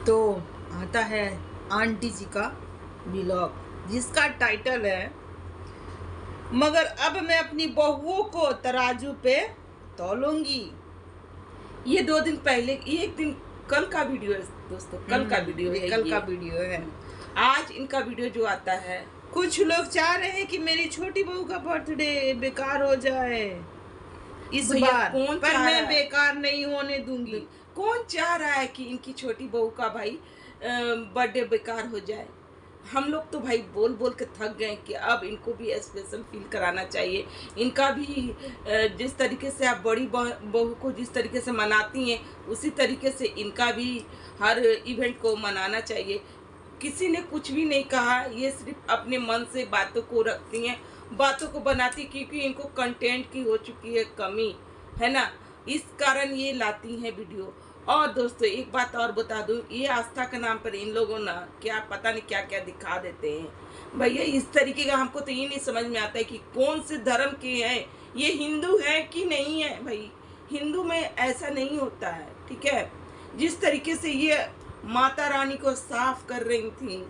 तो आता है आंटी जी का व्लॉग, जिसका टाइटल है मगर अब मैं अपनी बहुओं को तराजू पे तौलूंगी। ये 2 दिन पहले, ये एक दिन कल का वीडियो है दोस्तों, कल का वीडियो है, कल ये का वीडियो है। आज इनका वीडियो जो आता है, कुछ लोग चाह रहे हैं कि मेरी छोटी बहू का बर्थडे बेकार हो जाए इस भैया, बार, कौन पर चाह मैं रहा है? बेकार नहीं होने दूंगी। कौन चाह रहा है कि इनकी छोटी बहू का भाई बर्थडे बेकार हो जाए? हम लोग तो भाई बोल बोल के थक गए कि अब इनको भी स्पेशल फील कराना चाहिए। इनका भी जिस तरीके से आप बड़ी बहू को जिस तरीके से मनाती हैं, उसी तरीके से इनका भी हर इवेंट को मनाना चाहिए। किसी ने कुछ भी नहीं कहा, ये सिर्फ अपने मन से बातों को रखती हैं, बातों को बनाती, क्योंकि इनको कंटेंट की हो चुकी है कमी, है ना, इस कारण ये लाती हैं वीडियो। और दोस्तों एक बात और बता दूं, ये आस्था के नाम पर इन लोगों ना क्या पता नहीं क्या क्या दिखा देते हैं भैया। इस तरीके का हमको तो ये नहीं समझ में आता है कि कौन से धर्म के हैं, ये हिंदू है कि नहीं है। भाई हिंदू में ऐसा नहीं होता है, ठीक है। जिस तरीके से ये माता रानी को साफ कर रही थी,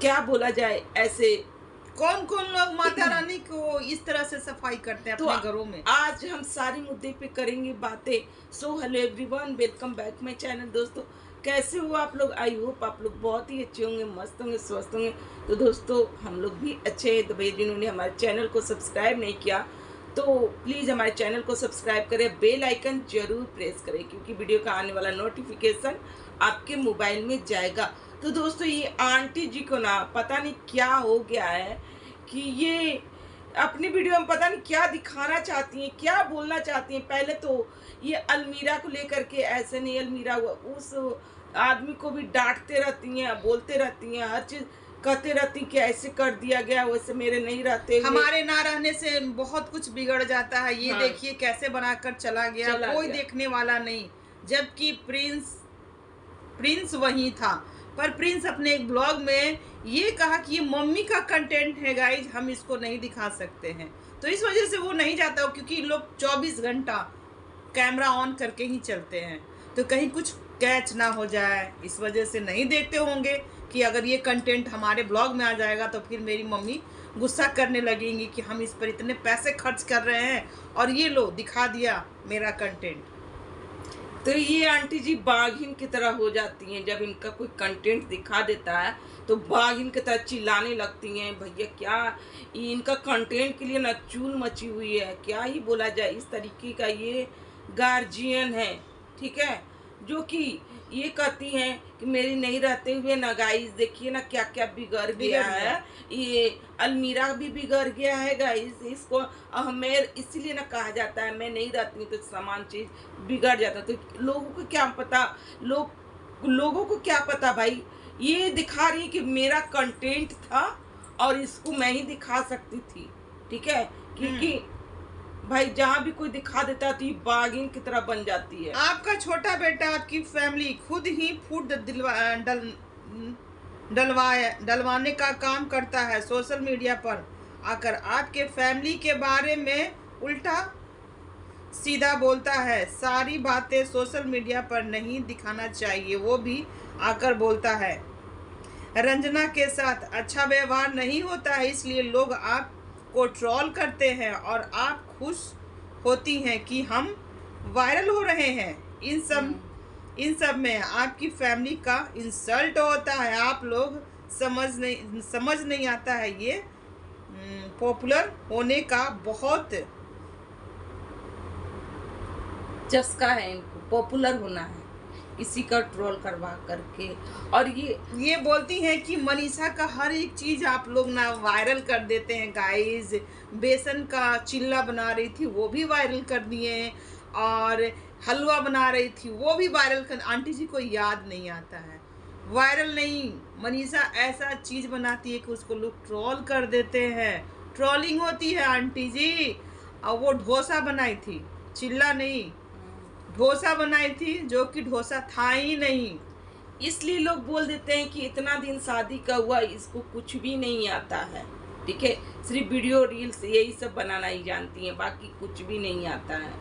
क्या बोला जाए, ऐसे कौन कौन लोग माता रानी को इस तरह से सफाई करते हैं तो अपने घरों में। आज हम सारी मुद्दे पे करेंगे बातें। So hello everyone, welcome back my channel. दोस्तों कैसे हो आप लोग? आई होप आप लोग बहुत ही अच्छे होंगे, मस्त होंगे, स्वस्थ होंगे। तो दोस्तों हम लोग भी अच्छे हैं। तो भैया जिन्होंने हमारे चैनल को सब्सक्राइब नहीं किया तो प्लीज़ हमारे चैनल को सब्सक्राइब करें, बेल आइकन जरूर प्रेस करें, क्योंकि वीडियो का आने वाला नोटिफिकेशन आपके मोबाइल में जाएगा। तो दोस्तों ये आंटी जी को ना पता नहीं क्या हो गया है कि ये अपनी वीडियो में पता नहीं क्या दिखाना चाहती हैं, क्या बोलना चाहती हैं। पहले तो ये अलमीरा को लेकर के ऐसे नहीं अलमीरा हुआ, उस आदमी को भी डांटते रहती हैं, बोलते रहती हैं, हर चीज़ कहते रहती कि ऐसे कर दिया गया, वैसे मेरे नहीं रहते हुए। हमारे ना रहने से बहुत कुछ बिगड़ जाता है। ये हाँ। देखिए कैसे बनाकर चला गया, कोई देखने वाला नहीं, जबकि प्रिंस वही था। पर प्रिंस अपने एक ब्लॉग में ये कहा कि ये मम्मी का कंटेंट है गाइज, हम इसको नहीं दिखा सकते हैं। तो इस वजह से वो नहीं जाता, क्योंकि लोग 24 घंटा कैमरा ऑन करके ही चलते हैं, तो कहीं कुछ कैच ना हो जाए, इस वजह से नहीं देखते होंगे कि अगर ये कंटेंट हमारे ब्लॉग में आ जाएगा तो फिर मेरी मम्मी गुस्सा करने लगेंगी कि हम इस पर इतने पैसे खर्च कर रहे हैं और ये लो दिखा दिया मेरा कंटेंट। तो ये आंटी जी बाघिन की तरह हो जाती हैं। जब इनका कोई कंटेंट दिखा देता है तो बाघिन की तरह चिल्लाने लगती हैं। भैया क्या इनका कंटेंट के लिए ना चूल मची हुई है, क्या ही बोला जाए। इस तरीके का ये गार्जियन है, ठीक है, जो कि ये कहती हैं कि मेरी नहीं रहते हुए ना गाइस देखिए ना क्या क्या बिगड़ गया है। ये अलमीरा भी बिगड़ गया है गाइस, इसको हमें इसीलिए ना कहा जाता है, मैं नहीं रहती हूँ तो सामान चीज़ बिगड़ जाता। तो लोगों को क्या पता, लोगों को क्या पता भाई। ये दिखा रही है कि मेरा कंटेंट था और इसको मैं ही दिखा सकती थी, ठीक है, क्योंकि भाई जहाँ भी कोई दिखा देता तो ये बाघिन की तरह बन जाती है। आपका छोटा बेटा, आपकी फैमिली खुद ही फूड डलवाने का काम करता है। सोशल मीडिया पर आकर आपके फैमिली के बारे में उल्टा सीधा बोलता है। सारी बातें सोशल मीडिया पर नहीं दिखाना चाहिए, वो भी आकर बोलता है रंजना के साथ अच्छा व्यवहार नहीं होता है, इसलिए लोग आपको ट्रोल करते हैं और आप खुश होती हैं कि हम वायरल हो रहे हैं। इन सब में आपकी फैमिली का इंसल्ट होता है। आप लोग समझ नहीं आता है, ये पॉपुलर होने का बहुत चस्का है इनको, पॉपुलर होना है, इसी का ट्रोल करवा करके। और ये बोलती हैं कि मनीषा का हर एक चीज़ आप लोग ना वायरल कर देते हैं गाइस। बेसन का चिल्ला बना रही थी वो भी वायरल कर दिए, और हलवा बना रही थी वो भी वायरल कर। आंटी जी को याद नहीं आता है, वायरल नहीं, मनीषा ऐसा चीज़ बनाती है कि उसको लोग ट्रोल कर देते हैं। ट्रोलिंग होती है आंटी जी। और वो डोसा बनाई थी, चिल्ला नहीं, डोसा बनाई थी, जो कि डोसा था ही नहीं। इसलिए लोग बोल देते हैं कि इतना दिन शादी का हुआ, इसको कुछ भी नहीं आता है, ठीक है, सिर्फ वीडियो रील्स यही सब बनाना ही जानती हैं, बाकी कुछ भी नहीं आता है।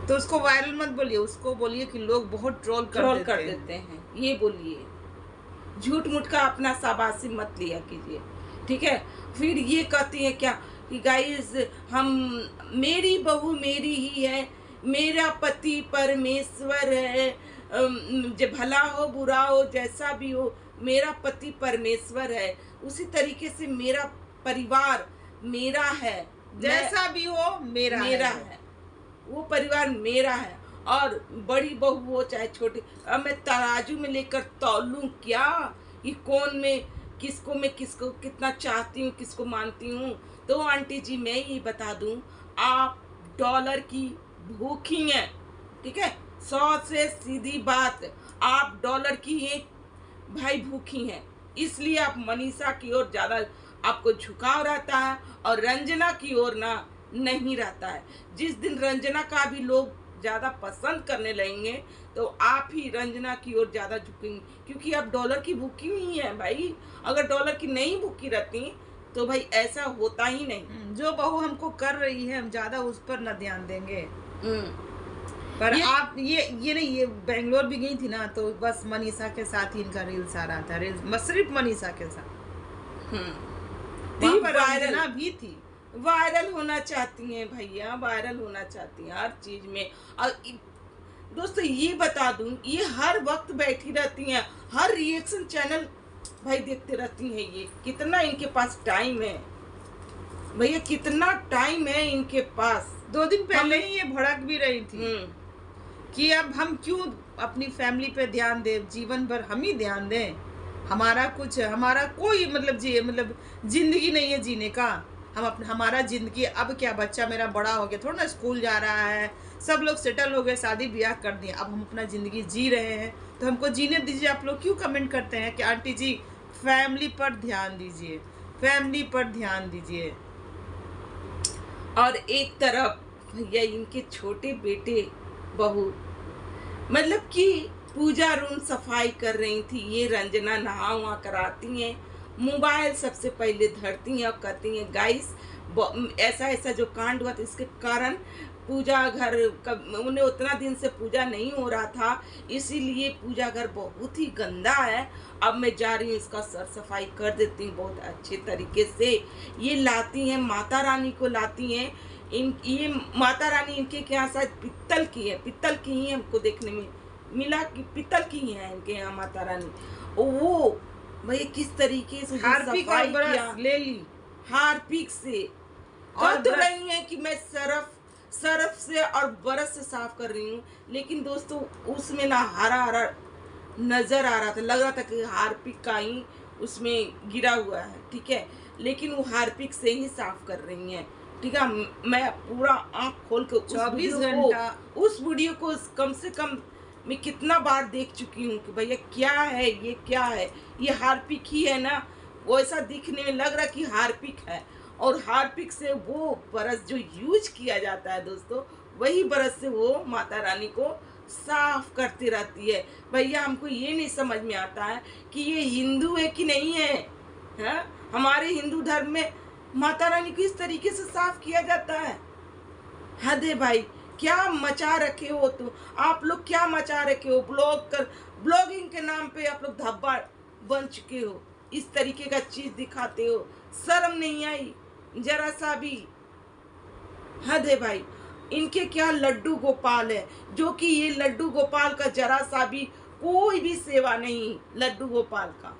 तो उसको वायरल मत बोलिए, उसको बोलिए कि लोग बहुत ट्रोल ट्रोल कर कर देते हैं। देते हैं, ये बोलिए। झूठ मूठ का अपना शाबाशी मत लिया कीजिए, ठीक है। फिर ये कहती है क्या कि गाइस हम, मेरी बहू मेरी ही है, मेरा पति परमेश्वर है, जो भला हो बुरा हो जैसा भी हो, मेरा पति परमेश्वर है। उसी तरीके से मेरा परिवार मेरा है, जैसा भी हो मेरा मेरा है। है, वो परिवार मेरा है। और बड़ी बहू हो चाहे छोटी, अब मैं तराजू में लेकर तौलूं क्या कि कौन में किसको कितना चाहती हूँ, किसको मानती हूँ। तो आंटी जी मैं ये बता दूं, आप डॉलर की भूखी हैं, ठीक है। 100 से सीधी बात, आप डॉलर की एक भाई भूखी हैं, इसलिए आप मनीषा की ओर ज्यादा आपको झुकाव रहता है और रंजना की ओर ना नहीं रहता है। जिस दिन रंजना का भी लोग ज्यादा पसंद करने लगेंगे तो आप ही रंजना की ओर ज्यादा झुकेंगे, क्योंकि आप डॉलर की भूखी हुई हैं भाई। अगर डॉलर की नहीं भूखी रहती तो भाई ऐसा होता ही नहीं। जो बहू हमको कर रही है हम ज्यादा उस पर न ध्यान देंगे। पर आप ये नहीं, ये बेंगलोर भी गई थी ना, तो बस मनीषा के साथ ही इनका रील्स आ रहा था, रील्स सिर्फ मनीषा के साथ। वहाँ पर रंजना भी थी। वायरल होना चाहती हैं भैया, वायरल होना चाहती हैं हर चीज में। और दोस्तों ये बता दूं, ये हर वक्त बैठी रहती हैं, हर रिएक्शन चैनल भाई देखते रहती हैं। ये कितना इनके पास टाइम है भैया, कितना टाइम है इनके पास। 2 दिन पहले ही ये भड़क भी रही थी कि अब हम क्यों अपनी फैमिली पे ध्यान दें, जीवन भर हम ही ध्यान दें। हमारा कोई मतलब जिंदगी नहीं है जीने का। हमारा जिंदगी अब क्या, बच्चा मेरा बड़ा हो गया, थोड़ा ना स्कूल जा रहा है, सब लोग सेटल हो गए, शादी ब्याह कर दिए, अब हम अपना जिंदगी जी रहे हैं, तो हमको जीने दीजिए। आप लोग क्यों कमेंट करते हैं कि आंटी जी फैमिली पर ध्यान दीजिए, फैमिली पर ध्यान दीजिए। और एक तरफ भैया इनके छोटे बेटे बहू मतलब कि पूजा रूम सफाई कर रही थी, ये रंजना नहा वहा कराती हैं, मोबाइल सबसे पहले धरती हैं और कहती हैं गाइस ऐसा ऐसा जो कांड हुआ था इसके कारण पूजा घर उन्हें उतना दिन से पूजा नहीं हो रहा था, इसीलिए पूजा घर बहुत ही गंदा है। अब मैं जा रही हूँ इसका सर सफाई कर देती हूँ बहुत अच्छे तरीके से। ये लाती हैं, माता रानी को लाती हैं। ये माता रानी इनके यहाँ शायद पित्तल की है, पित्तल की ही हमको देखने में मिला कि पित्तल की ही है इनके यहाँ माता रानी। वो भैया किस तरीके से हार्पिक और ब्रश ले ली, हार्पिक से और तो नहीं है कि मैं सरफ से और ब्रश से साफ कर रही हूँ, लेकिन दोस्तों उसमें ना हरा हरा नजर आ रहा था, लग रहा था कि हार्पिक का ही उसमें गिरा हुआ है, ठीक है। लेकिन वो हार्पिक से ही साफ कर रही हैं, ठीक है। मैं पूरा आँख खोल के 24 घंटा उस वीडियो को कम से कम मैं कितना बार देख चुकी हूँ कि भैया क्या है, ये क्या है, ये हार्पिक ही है ना। वैसा दिखने में लग रहा कि हार्पिक है, और हार्पिक से वो ब्रश जो यूज किया जाता है दोस्तों, वही ब्रश से वो माता रानी को साफ करती रहती है। भैया हमको ये नहीं समझ में आता है कि ये हिंदू है कि नहीं है, है? हमारे हिंदू धर्म में माता रानी को इस तरीके से साफ किया जाता है। हद है भाई, क्या मचा रखे हो तुम, आप लोग क्या मचा रखे हो। ब्लॉगिंग के नाम पे आप लोग धब्बा बन चुके हो, इस तरीके का चीज दिखाते हो, शर्म नहीं आई जरा सा भी। हद है भाई, इनके क्या लड्डू गोपाल है, जो कि ये लड्डू गोपाल का जरा सा भी कोई भी सेवा नहीं। लड्डू गोपाल का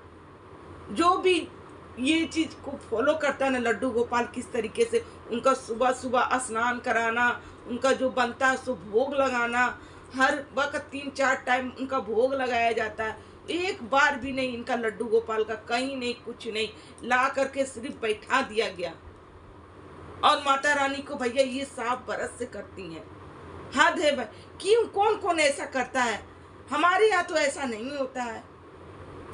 जो भी ये चीज को फॉलो करता है ना, लड्डू गोपाल किस तरीके से उनका सुबह सुबह स्नान कराना, उनका जो बनता है सो भोग लगाना, हर वक्त 3-4 टाइम उनका भोग लगाया जाता है। एक बार भी नहीं इनका लड्डू गोपाल का कहीं नहीं, कुछ नहीं, ला करके सिर्फ बैठा दिया गया। और माता रानी को भैया ये साफ बरस से करती हैं। हद है भाई, क्यों, कौन कौन ऐसा करता है। हमारे यहाँ तो ऐसा नहीं होता है,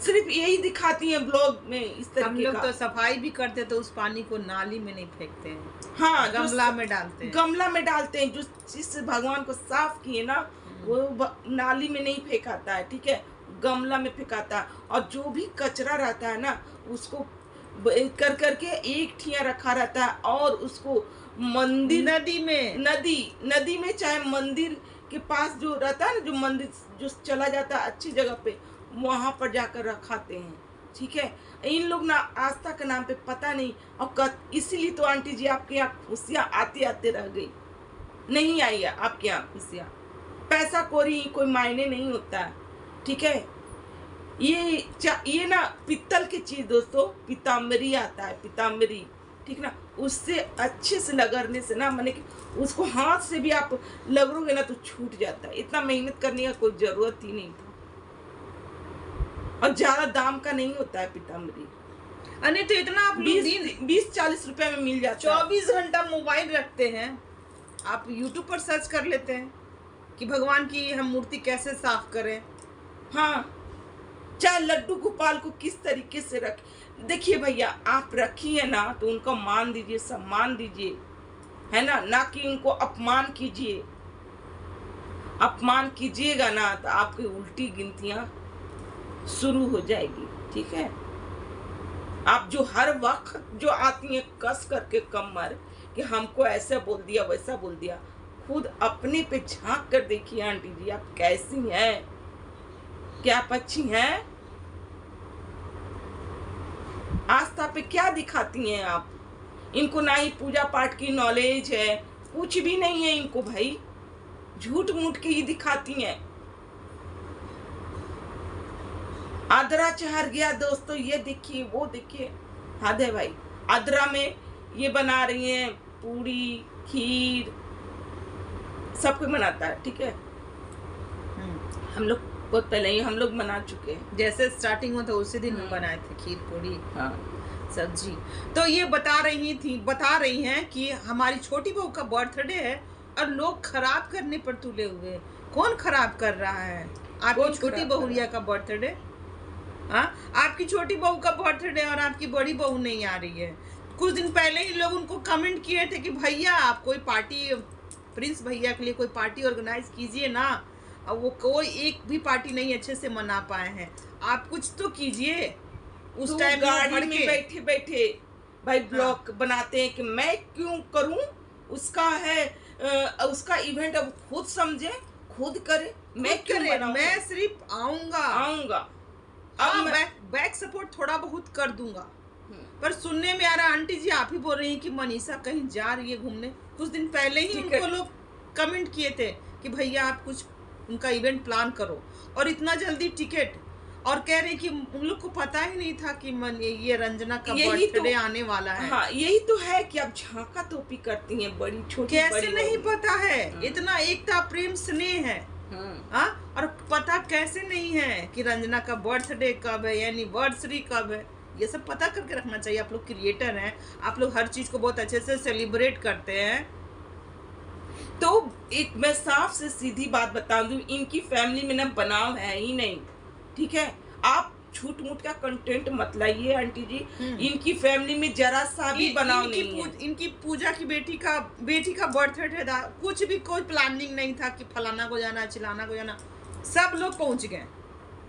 सिर्फ यही दिखाती हैं ब्लॉग में इस तरीके का। हम लोग तो सफाई भी करते तो उस पानी को नाली में नहीं फेंकते हैं, हाँ गमला में डालते हैं, गमला में डालते हैं। जो जिससे भगवान को साफ किए ना वो नाली में नहीं फेंकाता है, ठीक है, गमला में फेंकाता है। और जो भी कचरा रहता है ना उसको कर करके एक ठिया रखा रहता है, और उसको मंदिर, नदी में चाहे मंदिर के पास जो रहता है ना, जो मंदिर जो चला जाता है अच्छी जगह पे, वहां पर जाकर रखाते हैं। ठीक है, इन लोग ना आस्था के नाम पे पता नहीं, और इसीलिए तो आंटी जी आपके यहाँ खुशियाँ आते आते रह गई, नहीं आई है आपके यहाँ खुशियाँ। पैसा कोरी कोई मायने नहीं होता है। ठीक है, ये ना पित्तल की चीज दोस्तों, पीताम्बरी आता है, पीताम्बरी, ठीक ना, उससे अच्छे से लगरने से ना, माने कि उसको हाथ से भी आप लगरोगे ना तो छूट जाता है। इतना मेहनत करने का कोई जरूरत ही नहीं था, और ज्यादा दाम का नहीं होता है पीताम्बरी। अरे तो इतना आप 20-40 रुपए में मिल जाता है। 24 घंटा मोबाइल रखते हैं, आप यूट्यूब पर सर्च कर लेते हैं कि भगवान की हम मूर्ति कैसे साफ करें। हाँ, चाहे लड्डू गोपाल को किस तरीके से देखिए भैया, आप रखिए ना तो उनको मान दीजिए, सम्मान दीजिए, है ना, ना कि उनको अपमान कीजिए। अपमान कीजिएगा ना तो आपकी उल्टी गिनतियां शुरू हो जाएगी। ठीक है, आप जो हर वक्त जो आती हैं कस करके कमर कि हमको ऐसा बोल दिया वैसा बोल दिया, खुद अपने पे झांक कर देखिए आंटी जी, आप कैसी हैं, क्या आप अच्छी हैं? आस्था पे क्या दिखाती हैं आप? इनको ना ही पूजा पाठ की नॉलेज है, कुछ भी नहीं है इनको भाई, झूठ मूठ के ही दिखाती हैं। आद्रा चढ़ गया दोस्तों, ये देखिए वो देखिए, हद है भाई। आद्रा में ये बना रही हैं पूरी खीर, सब कोई बनाता है। ठीक है, हम लोग बहुत पहले ही हम लोग बना चुके हैं, जैसे स्टार्टिंग में तो उसी दिन हम बनाए थे खीर पूरी, हाँ, सब्जी। तो ये बता रही हैं कि हमारी छोटी बहू का बर्थडे है और लोग खराब करने पर तुले हुए। कौन खराब कर रहा है? आपकी छोटी बहुरिया का बर्थडे। हाँ, आपकी छोटी बहू का बर्थडे और आपकी बड़ी बहू नहीं आ रही है। कुछ दिन पहले ही लोग उनको कमेंट किए थे कि भैया आप कोई पार्टी, प्रिंस भैया के लिए कोई पार्टी ऑर्गेनाइज कीजिए ना। अब वो कोई एक भी पार्टी नहीं अच्छे से मना पाए हैं, आप कुछ तो कीजिए। उस टाइम गाड़ी में बैठे बैठे भाई ब्लॉग बनाते हैं कि मैं क्यों करूं, उसका है उसका इवेंट अब खुद समझे, खुद करे, मैं क्यों बनाऊं? मैं सिर्फ आऊंगा अब बैक सपोर्ट थोड़ा बहुत कर दूंगा। पर सुनने में आ रहा, आंटी जी आप ही बोल रही हैं कि मनीषा कहीं जा रही है घूमने। कुछ दिन पहले ही उनको लोग कमेंट किए थे कि भैया आप कुछ उनका इवेंट प्लान करो, और इतना जल्दी टिकट, और कह रहे कि उन लोग को पता ही नहीं था कि ये रंजना का बर्थडे आने वाला है। हाँ, यही तो है कि आप झांका तोपी करती हैं, बड़ी छोटी, कैसे नहीं पता है? इतना एकता प्रेम स्नेह है, हाँ, और पता कैसे नहीं है कि रंजना का बर्थडे कब है, एनिवर्सरी कब है? ये सब पता करके रखना चाहिए। आप लोग क्रिएटर हैं, आप लोग हर चीज को बहुत अच्छे से सेलिब्रेट करते हैं। तो एक मैं साफ से सीधी बात बता दूं, इनकी फैमिली में ना बनाव है ही नहीं। ठीक है, आप झूठ मूठ का कंटेंट मत लाइए आंटी जी, इनकी फैमिली में जरा सा भी बनाव नहीं है। इनकी पूजा की बेटी का बर्थडे था, कुछ भी कोई प्लानिंग नहीं था कि फलाना को जाना, चिलाना को जाना। सब लोग पहुंच गए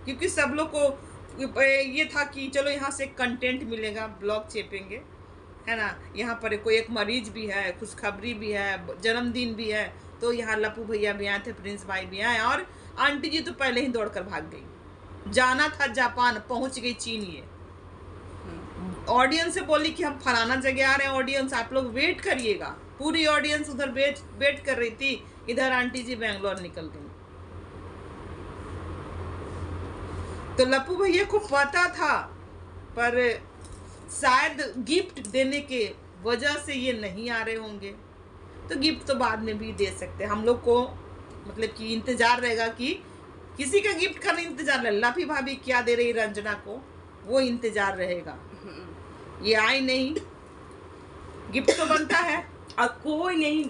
क्योंकि सब लोग को ये था कि चलो यहाँ से कंटेंट मिलेगा, ब्लॉग चेपेंगे, है ना। यहाँ पर कोई एक मरीज भी है, खुशखबरी भी है, जन्मदिन भी है, तो यहाँ लप्पू भैया भी आए थे, प्रिंस भाई भी आए, और आंटी जी तो पहले ही दौड़कर भाग गई। जाना था जापान, पहुंच गई चीन। ये ऑडियंस से बोली कि हम फलाना जगह आ रहे हैं, ऑडियंस आप लोग वेट करिएगा। पूरी ऑडियंस उधर वेट कर रही थी, इधर आंटी जी बेंगलोर निकल गई। तो लप्पू भैया को पता था, पर शायद गिफ्ट देने के वजह से ये नहीं आ रहे होंगे। तो गिफ्ट तो बाद में भी दे सकते हैं। हम लोग को मतलब कि इंतजार रहेगा कि किसी का गिफ्ट का नहीं इंतजार रहे। लपी भाभी क्या दे रही रंजना को, वो इंतजार रहेगा। ये आई नहीं, गिफ्ट तो बनता है, और कोई नहीं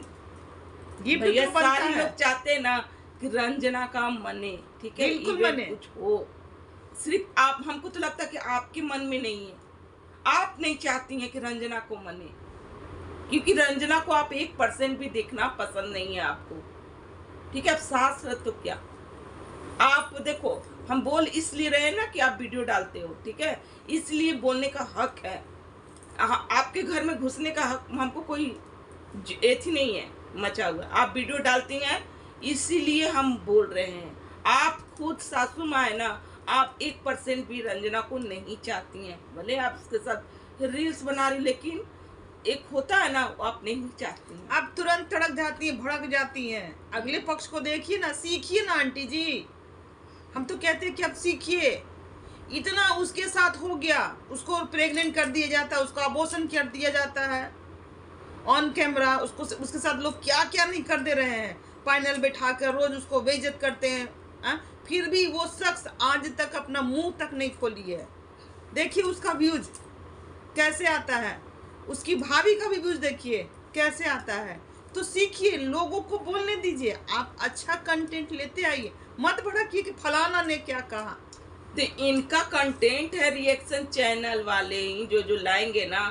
गिफ्ट तो बनता है। लोग चाहते हैं ना कि रंजना का मने, ठीक है, बिल्कुल मने, कुछ हो। सिर्फ आप, हमको तो लगता है कि आपके मन में नहीं है, आप नहीं चाहती हैं कि रंजना को मने, क्योंकि रंजना को आप 1% भी देखना पसंद नहीं है आपको। ठीक है, आप सास रह तो क्या, आप देखो, हम बोल इसलिए रहे ना कि आप वीडियो डालते हो, ठीक है, इसलिए बोलने का हक है। आपके घर में घुसने का हक हमको कोई एथी नहीं है मचा हुआ। आप वीडियो डालती हैं इसीलिए हम बोल रहे हैं। आप खुद सासू माँ है ना, आप 1% भी रंजना को नहीं चाहती हैं। भले आप उसके साथ रील्स बना रही, लेकिन एक होता है ना, वो आप नहीं चाहती हैं। आप तुरंत तड़क जाती हैं, भड़क जाती हैं। अगले पक्ष को देखिए ना, सीखिए ना आंटी जी। हम तो कहते हैं कि अब सीखिए। इतना उसके साथ हो गया, उसको प्रेग्नेंट कर दिया जाता है, उसको अबॉर्शन कर दिया जाता है ऑन कैमरा। उसको उसके साथ लोग क्या क्या नहीं कर दे रहे हैं, पैनल बैठा कर रोज उसको बेइज्जत करते हैं। फिर भी वो शख्स आज तक अपना मुंह तक नहीं खोली है। देखिए उसका व्यूज कैसे आता है, उसकी भाभी का भी व्यूज देखिए कैसे आता है। तो सीखिए, लोगों को बोलने दीजिए। आप अच्छा कंटेंट लेते आइए, मत भड़किए कि फलाना ने क्या कहा। तो इनका कंटेंट है, रिएक्शन चैनल वाले ही जो लाएंगे ना,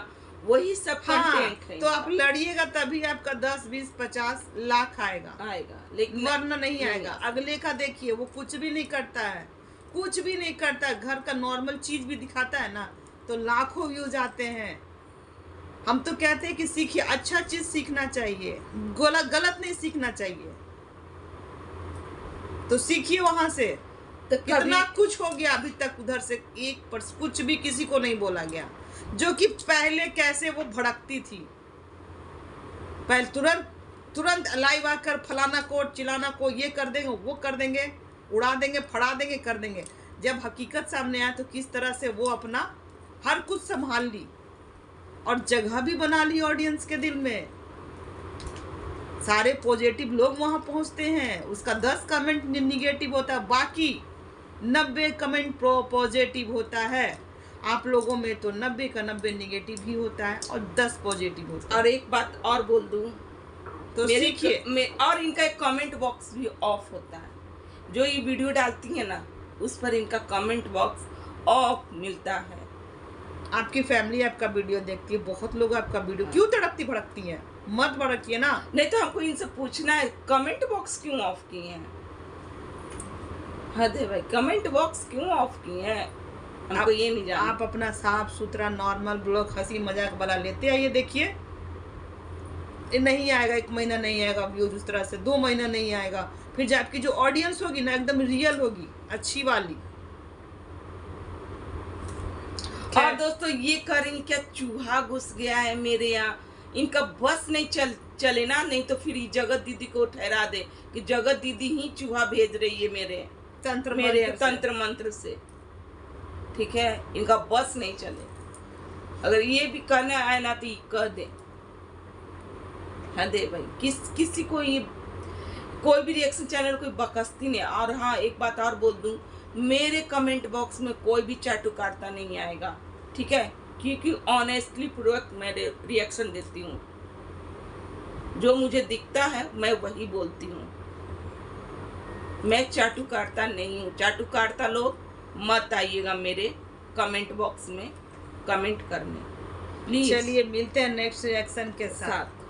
वही सब कंटेंट है। तो आप लड़िएगा तभी आपका 10, 20, 50 लाख आएगा, लेकिन वरना नहीं आएगा। अगले का देखिए, वो कुछ भी नहीं करता है, कुछ भी नहीं करता है। घर का नॉर्मल चीज भी दिखाता है ना, तो लाखों व्यूज आते हैं। हम तो कहते हैं कि सीखिए, अच्छा चीज सीखना चाहिए, गलत नहीं सीखना चाहिए। तो सीखिए वहां से। तो कितना कुछ हो गया अभी तक, उधर से कुछ भी किसी को नहीं बोला गया। जो कि पहले कैसे वो भड़कती थी, पहले तुरंत लाइव आकर फलाना को चिलाना को, ये कर देंगे, वो कर देंगे, उड़ा देंगे, फड़ा देंगे, कर देंगे। जब हकीकत सामने आया तो किस तरह से वो अपना हर कुछ संभाल ली और जगह भी बना ली ऑडियंस के दिल में। सारे पॉजिटिव लोग वहां पहुंचते हैं, उसका 10 कमेंट निगेटिव होता है, बाकी 90 कमेंट पॉजिटिव होता है। आप लोगों में तो 90 का 90 निगेटिव ही होता है और 10 पॉजिटिव होता है। और एक बात और बोल दूं, तो सीखिए। और इनका एक कमेंट बॉक्स भी ऑफ होता है। जो ये वीडियो डालती है ना, उस पर इनका कमेंट बॉक्स ऑफ मिलता है। आपकी फैमिली आपका वीडियो देखती है, बहुत लोग आपका वीडियो क्यों तड़कती भड़कती हैं? मत भड़किए ना। नहीं तो हमको इनसे पूछना है, कमेंट बॉक्स क्यों ऑफ किए हैं? हद है भाई, कमेंट बॉक्स क्यों ऑफ किए हैं? हमको ये नहीं जानना। आप अपना साफ सुथरा नॉर्मल ब्लॉग हंसी मजाक वाला लेते आइए। देखिए नहीं आएगा, 1 महीना नहीं आएगा व्यूज उस तरह से, 2 महीना नहीं आएगा। फिर जब आपकी जो ऑडियंस होगी ना, एकदम रियल होगी, अच्छी वाली। और दोस्तों ये करें क्या, चूहा घुस गया है मेरे यहाँ, इनका बस नहीं चले ना, नहीं तो फिर जगत दीदी को ठहरा दे कि जगत दीदी ही चूहा भेज रही है मेरे तंत्र मंत्र से। ठीक है, इनका बस नहीं चले। अगर ये भी कहना आए ना तो ये कह दे। हाँ दे भाई, किसी को ये कोई भी रिएक्शन चैनल कोई बकसती नहीं। और हाँ एक बात और बोल दूं, मेरे कमेंट बॉक्स में कोई भी चाटुकारता नहीं आएगा, ठीक है, क्योंकि ऑनेस्टली पूर्वक मैं रिएक्शन देती हूँ। जो मुझे दिखता है मैं वही बोलती हूँ। मैं चाटुकारता नहीं हूँ। चाटुकारता लोग मत आइएगा मेरे कमेंट बॉक्स में कमेंट करने, प्लीज। चलिए मिलते हैं नेक्स्ट रिएक्शन के साथ।